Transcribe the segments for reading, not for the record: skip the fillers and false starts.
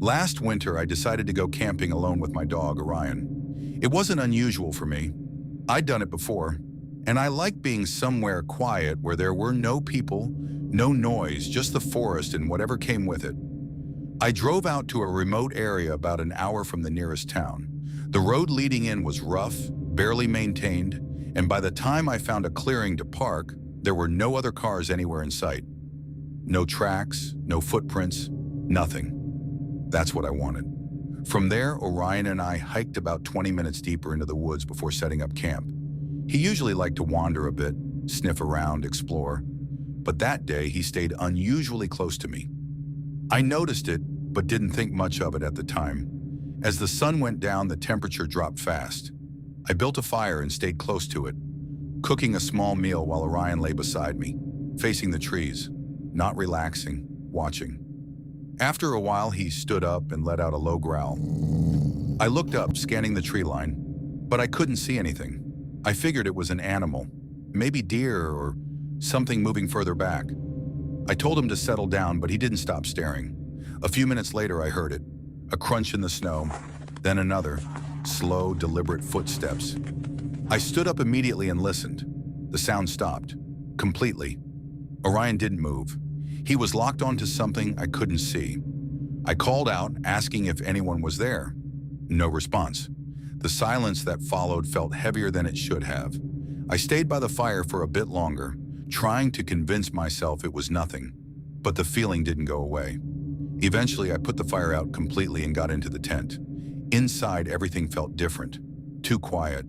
Last winter, I decided to go camping alone with my dog, Orion. It wasn't unusual for me. I'd done it before, and I liked being somewhere quiet where there were no people, no noise, just the forest and whatever came with it. I drove out to a remote area about an hour from the nearest town. The road leading in was rough, barely maintained, and by the time I found a clearing to park, there were no other cars anywhere in sight. No tracks, no footprints, nothing. That's what I wanted. From there, Orion and I hiked about 20 minutes deeper into the woods before setting up camp. He usually liked to wander a bit, sniff around, explore, but that day he stayed unusually close to me. I noticed it, but didn't think much of it at the time. As the sun went down, the temperature dropped fast. I built a fire and stayed close to it, cooking a small meal while Orion lay beside me, facing the trees, not relaxing, watching. After a while, he stood up and let out a low growl. I looked up, scanning the tree line, but I couldn't see anything. I figured it was an animal, maybe deer or something moving further back. I told him to settle down, but he didn't stop staring. A few minutes later, I heard it, a crunch in the snow, then another, slow, deliberate footsteps. I stood up immediately and listened. The sound stopped, completely. Orion didn't move. He was locked onto something I couldn't see. I called out, asking if anyone was there. No response. The silence that followed felt heavier than it should have. I stayed by the fire for a bit longer, trying to convince myself it was nothing, but the feeling didn't go away. Eventually, I put the fire out completely and got into the tent. Inside, everything felt different, too quiet.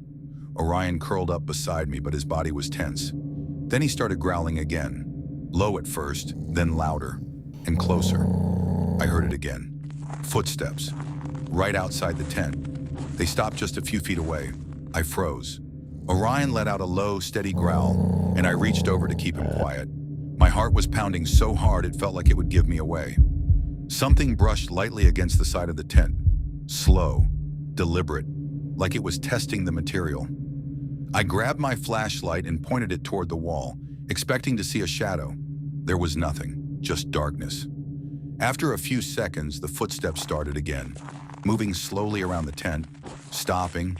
Orion curled up beside me, but his body was tense. Then he started growling again, low at first, then louder and closer. I heard it again. Footsteps, right outside the tent. They stopped just a few feet away. I froze. Orion let out a low, steady growl, and I reached over to keep him quiet. My heart was pounding so hard it felt like it would give me away. Something brushed lightly against the side of the tent. Slow, deliberate, like it was testing the material. I grabbed my flashlight and pointed it toward the wall, expecting to see a shadow. There was nothing, just darkness. After a few seconds, the footsteps started again, moving slowly around the tent, stopping,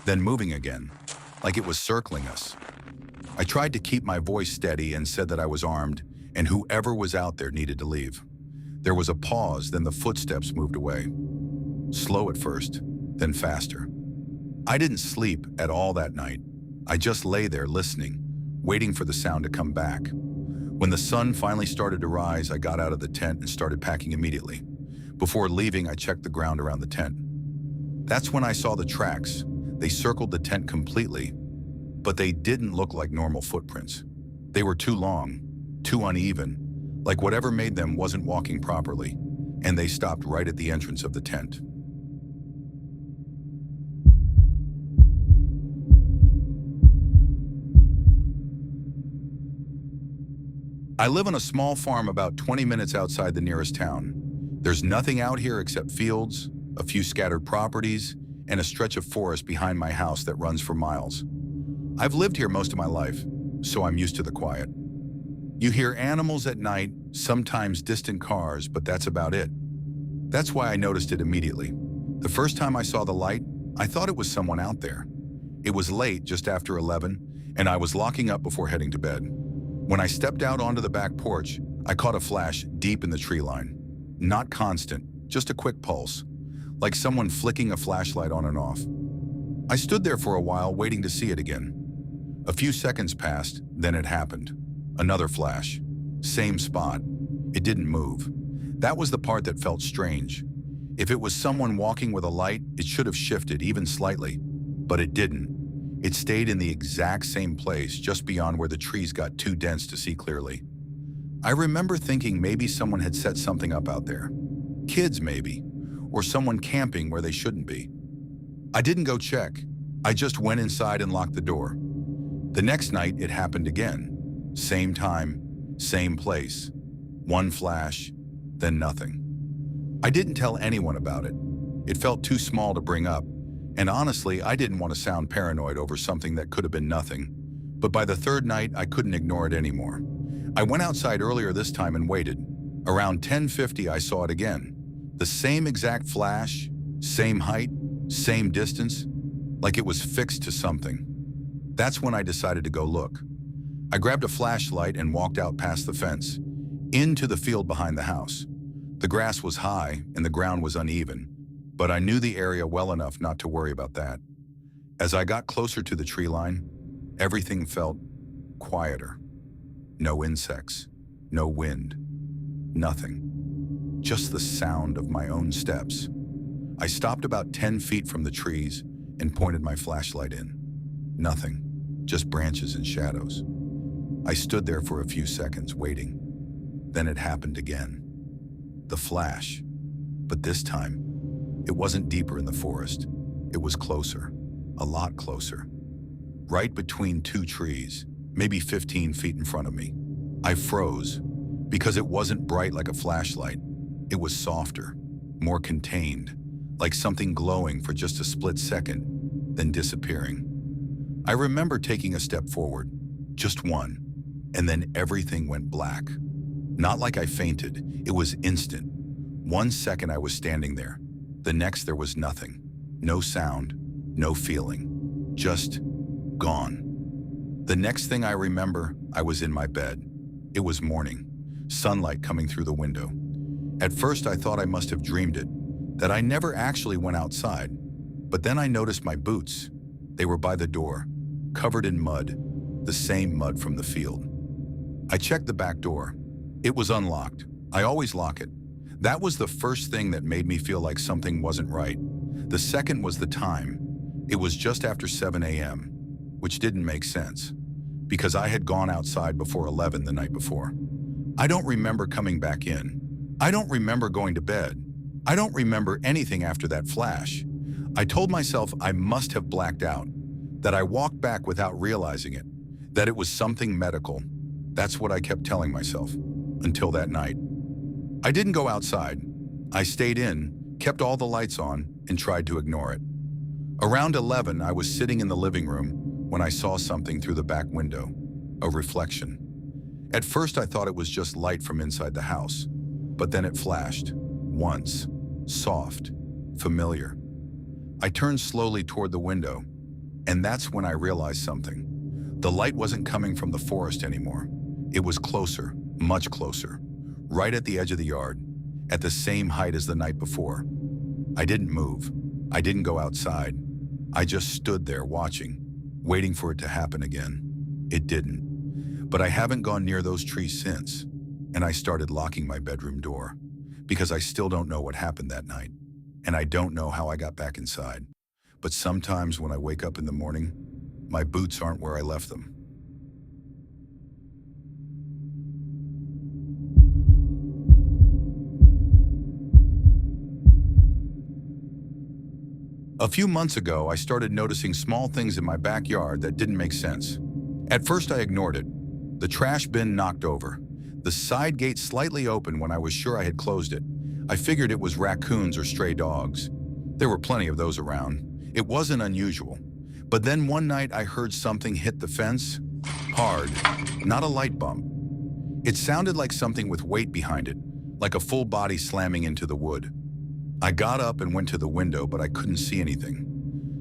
then moving again, like it was circling us. I tried to keep my voice steady and said that I was armed, and whoever was out there needed to leave. There was a pause, then the footsteps moved away. Slow at first, then faster. I didn't sleep at all that night. I just lay there listening, waiting for the sound to come back. When the sun finally started to rise, I got out of the tent and started packing immediately. Before leaving, I checked the ground around the tent. That's when I saw the tracks. They circled the tent completely, but they didn't look like normal footprints. They were too long, too uneven, like whatever made them wasn't walking properly, and they stopped right at the entrance of the tent. I live on a small farm about 20 minutes outside the nearest town. There's nothing out here except fields, a few scattered properties, and a stretch of forest behind my house that runs for miles. I've lived here most of my life, so I'm used to the quiet. You hear animals at night, sometimes distant cars, but that's about it. That's why I noticed it immediately. The first time I saw the light, I thought it was someone out there. It was late, just after 11, and I was locking up before heading to bed. When I stepped out onto the back porch, I caught a flash deep in the tree line. Not constant, just a quick pulse, like someone flicking a flashlight on and off. I stood there for a while, waiting to see it again. A few seconds passed, then it happened. Another flash. Same spot. It didn't move. That was the part that felt strange. If it was someone walking with a light, it should have shifted, even slightly. But it didn't. It stayed in the exact same place, just beyond where the trees got too dense to see clearly. I remember thinking maybe someone had set something up out there. Kids, maybe. Or someone camping where they shouldn't be. I didn't go check. I just went inside and locked the door. The next night, it happened again. Same time, same place. One flash, then nothing. I didn't tell anyone about it. It felt too small to bring up, and honestly, I didn't want to sound paranoid over something that could have been nothing. But by the third night, I couldn't ignore it anymore. I went outside earlier this time and waited. Around 10:50, I saw it again. The same exact flash, same height, same distance, like it was fixed to something. That's when I decided to go look. I grabbed a flashlight and walked out past the fence, into the field behind the house. The grass was high and the ground was uneven, but I knew the area well enough not to worry about that. As I got closer to the tree line, everything felt quieter. No insects, no wind, nothing. Just the sound of my own steps. I stopped about 10 feet from the trees and pointed my flashlight in. Nothing, just branches and shadows. I stood there for a few seconds, waiting. Then it happened again. The flash. But this time, it wasn't deeper in the forest. It was closer, a lot closer. Right between two trees, maybe 15 feet in front of me. I froze, because it wasn't bright like a flashlight. It was softer, more contained, like something glowing for just a split second, then disappearing. I remember taking a step forward, just one, and then everything went black. Not like I fainted, it was instant. 1 second I was standing there. The next there was nothing. No sound, no feeling. Just gone. The next thing I remember, I was in my bed. It was morning, sunlight coming through the window. At first I thought I must have dreamed it, that I never actually went outside. But then I noticed my boots. They were by the door, covered in mud, the same mud from the field. I checked the back door. It was unlocked. I always lock it. That was the first thing that made me feel like something wasn't right. The second was the time. It was just after 7 a.m., which didn't make sense, because I had gone outside before 11 the night before. I don't remember coming back in. I don't remember going to bed. I don't remember anything after that flash. I told myself I must have blacked out, that I walked back without realizing it, that it was something medical. That's what I kept telling myself, until that night. I didn't go outside. I stayed in, kept all the lights on, and tried to ignore it. Around 11, I was sitting in the living room when I saw something through the back window, a reflection. At first, I thought it was just light from inside the house, but then it flashed, once, soft, familiar. I turned slowly toward the window, and that's when I realized something. The light wasn't coming from the forest anymore. It was closer, much closer, right at the edge of the yard, at the same height as the night before. I didn't move. I didn't go outside. I just stood there watching, waiting for it to happen again. It didn't. But I haven't gone near those trees since, and I started locking my bedroom door, because I still don't know what happened that night, and I don't know how I got back inside. But sometimes when I wake up in the morning, my boots aren't where I left them. A few months ago, I started noticing small things in my backyard that didn't make sense. At first, I ignored it. The trash bin knocked over. The side gate slightly open when I was sure I had closed it. I figured it was raccoons or stray dogs. There were plenty of those around. It wasn't unusual. But then one night I heard something hit the fence, hard, not a light bump. It sounded like something with weight behind it, like a full body slamming into the wood. I got up and went to the window, but I couldn't see anything.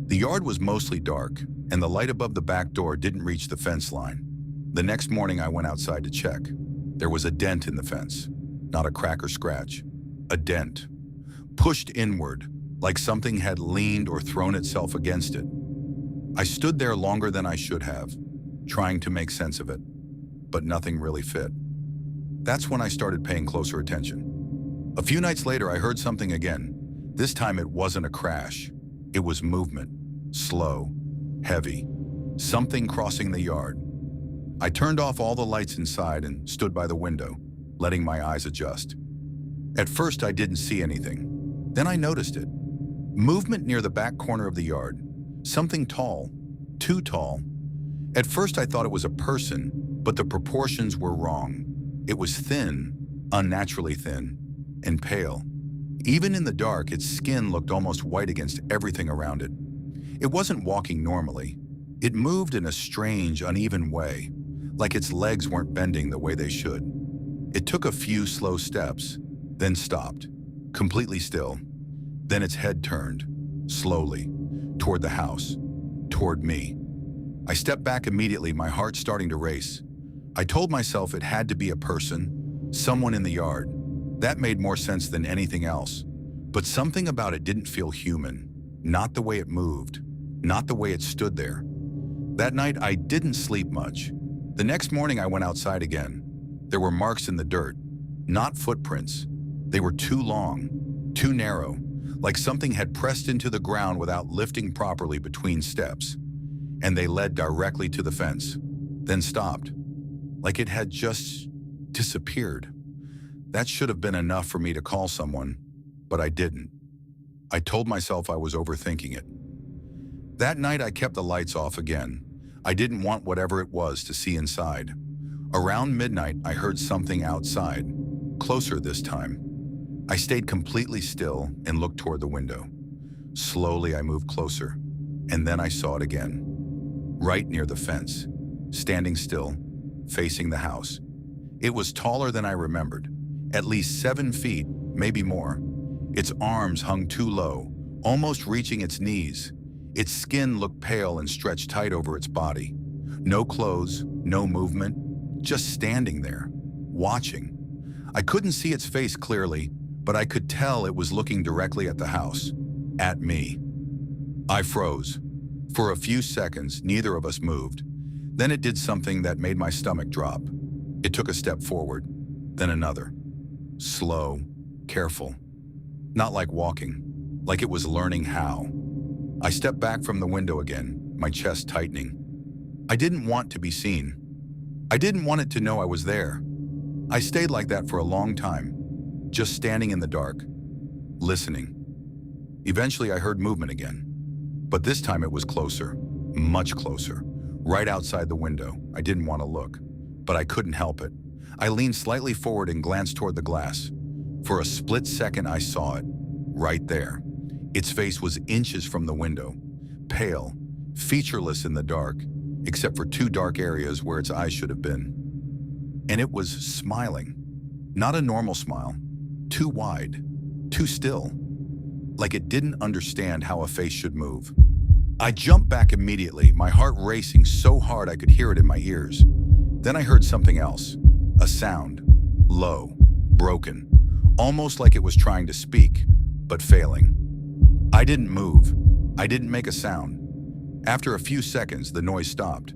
The yard was mostly dark, and the light above the back door didn't reach the fence line. The next morning I went outside to check. There was a dent in the fence, not a crack or scratch, a dent, pushed inward, like something had leaned or thrown itself against it. I stood there longer than I should have, trying to make sense of it, but nothing really fit. That's when I started paying closer attention. A few nights later, I heard something again. This time it wasn't a crash. It was movement, slow, heavy, something crossing the yard. I turned off all the lights inside and stood by the window, letting my eyes adjust. At first, I didn't see anything. Then I noticed it. Movement near the back corner of the yard. Something tall, too tall. At first, I thought it was a person, but the proportions were wrong. It was thin, unnaturally thin, and pale. Even in the dark, its skin looked almost white against everything around it. It wasn't walking normally. It moved in a strange, uneven way, like its legs weren't bending the way they should. It took a few slow steps, then stopped. completely still. Then its head turned, slowly, toward the house, toward me. I stepped back immediately, my heart starting to race. I told myself it had to be a person, someone in the yard. That made more sense than anything else. But something about it didn't feel human. Not the way it moved, not the way it stood there. That night, I didn't sleep much. The next morning, I went outside again. There were marks in the dirt, not footprints. They were too long, too narrow, like something had pressed into the ground without lifting properly between steps. And they led directly to the fence, then stopped, like it had just disappeared. That should have been enough for me to call someone, but I didn't. I told myself I was overthinking it. That night, I kept the lights off again. I didn't want whatever it was to see inside. Around midnight, I heard something outside, closer this time. I stayed completely still and looked toward the window. Slowly, I moved closer, and then I saw it again. Right near the fence, standing still, facing the house. It was taller than I remembered, at least 7 feet, maybe more. Its arms hung too low, almost reaching its knees. Its skin looked pale and stretched tight over its body. No clothes, no movement, just standing there, watching. I couldn't see its face clearly, but I could tell it was looking directly at the house, at me. I froze. For a few seconds, neither of us moved. Then it did something that made my stomach drop. It took a step forward, then another. Slow, careful. Not like walking, like it was learning how. I stepped back from the window again, my chest tightening. I didn't want to be seen. I didn't want it to know I was there. I stayed like that for a long time, just standing in the dark, listening. Eventually, I heard movement again. But this time it was closer, much closer, right outside the window. I didn't want to look, but I couldn't help it. I leaned slightly forward and glanced toward the glass. For a split second, I saw it, right there. Its face was inches from the window, pale, featureless in the dark, except for 2 dark areas where its eyes should have been. And it was smiling. Not a normal smile, too wide, too still, like it didn't understand how a face should move. I jumped back immediately, my heart racing so hard I could hear it in my ears. Then I heard something else, a sound, low, broken, almost like it was trying to speak, but failing. I didn't move. I didn't make a sound. After a few seconds, the noise stopped.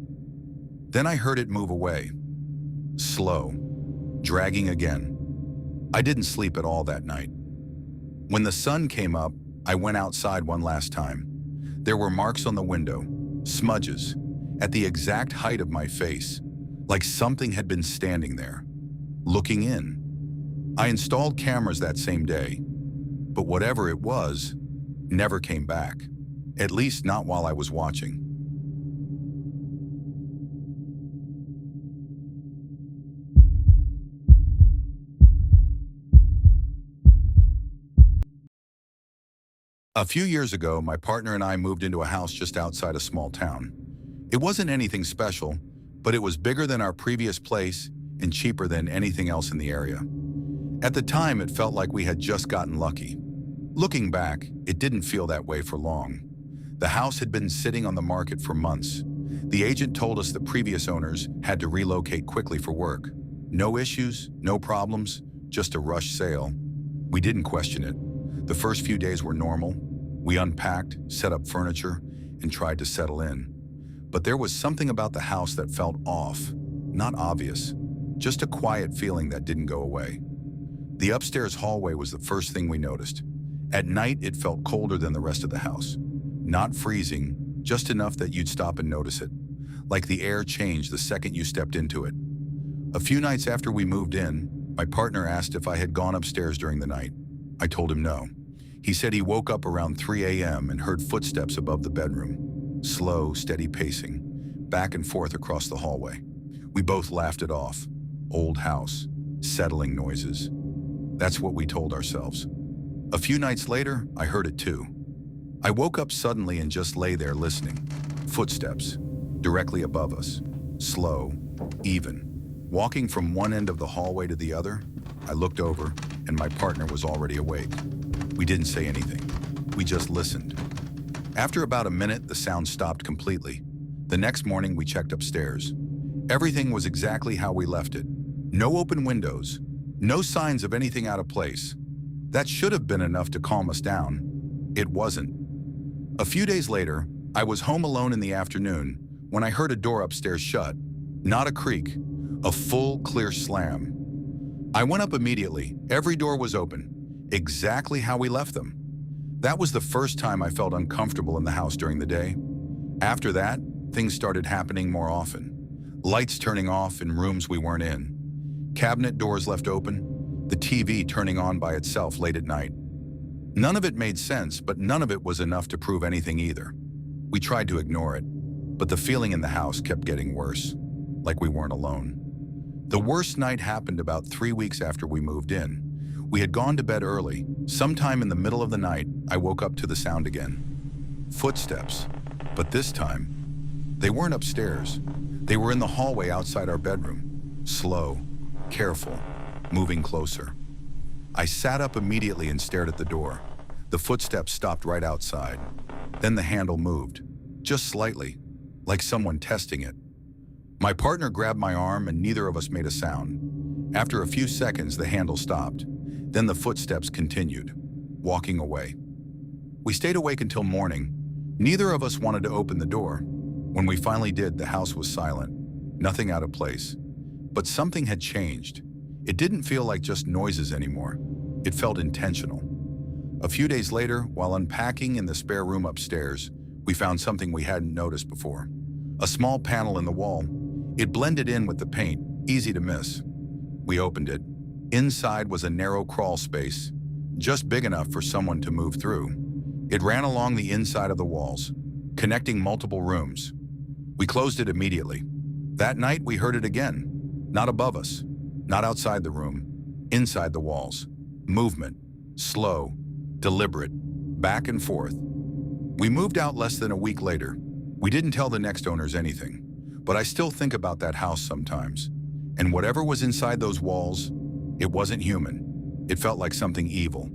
Then I heard it move away, slow, dragging again. I didn't sleep at all that night. When the sun came up, I went outside one last time. There were marks on the window, smudges, at the exact height of my face, like something had been standing there, looking in. I installed cameras that same day, but whatever it was, never came back, at least not while I was watching. A few years ago, my partner and I moved into a house just outside a small town. It wasn't anything special, but it was bigger than our previous place and cheaper than anything else in the area. At the time, it felt like we had just gotten lucky. Looking back, it didn't feel that way for long. The house had been sitting on the market for months. The agent told us the previous owners had to relocate quickly for work. No issues, no problems, just a rush sale. We didn't question it. The first few days were normal. We unpacked, set up furniture, and tried to settle in. But there was something about the house that felt off, not obvious, just a quiet feeling that didn't go away. The upstairs hallway was the first thing we noticed. At night, it felt colder than the rest of the house. Not freezing, just enough that you'd stop and notice it, like the air changed the second you stepped into it. A few nights after we moved in, my partner asked if I had gone upstairs during the night. I told him no. He said he woke up around 3 a.m. and heard footsteps above the bedroom, slow, steady pacing, back and forth across the hallway. We both laughed it off. Old house, settling noises. That's what we told ourselves. A few nights later, I heard it too. I woke up suddenly and just lay there listening. Footsteps, directly above us, slow, even. Walking from one end of the hallway to the other, I looked over, and my partner was already awake. We didn't say anything. We just listened. After about a minute, the sound stopped completely. The next morning, we checked upstairs. Everything was exactly how we left it. No open windows, no signs of anything out of place. That should have been enough to calm us down. It wasn't. A few days later, I was home alone in the afternoon when I heard a door upstairs shut. Not a creak, a full, clear slam. I went up immediately. Every door was open, exactly how we left them. That was the first time I felt uncomfortable in the house during the day. After that, things started happening more often. Lights turning off in rooms we weren't in. Cabinet doors left open. The TV turning on by itself late at night. None of it made sense, but none of it was enough to prove anything either. We tried to ignore it, but the feeling in the house kept getting worse, like we weren't alone. The worst night happened about 3 weeks after we moved in. We had gone to bed early. Sometime in the middle of the night, I woke up to the sound again. Footsteps. But this time, they weren't upstairs. They were in the hallway outside our bedroom. Slow, careful, moving closer. I sat up immediately and stared at the door. The footsteps stopped right outside. Then the handle moved, just slightly, like someone testing it. My partner grabbed my arm and neither of us made a sound. After a few seconds, the handle stopped. Then the footsteps continued, walking away. We stayed awake until morning. Neither of us wanted to open the door. When we finally did, the house was silent, nothing out of place. But something had changed. It didn't feel like just noises anymore. It felt intentional. A few days later, while unpacking in the spare room upstairs, we found something we hadn't noticed before. A small panel in the wall. It blended in with the paint, easy to miss. We opened it. Inside was a narrow crawl space, just big enough for someone to move through. It ran along the inside of the walls, connecting multiple rooms. We closed it immediately. That night, we heard it again. Not above us, not outside the room, inside the walls. Movement, slow, deliberate, back and forth. We moved out less than a week later. We didn't tell the next owners anything, but I still think about that house sometimes. And whatever was inside those walls, it wasn't human. It felt like something evil.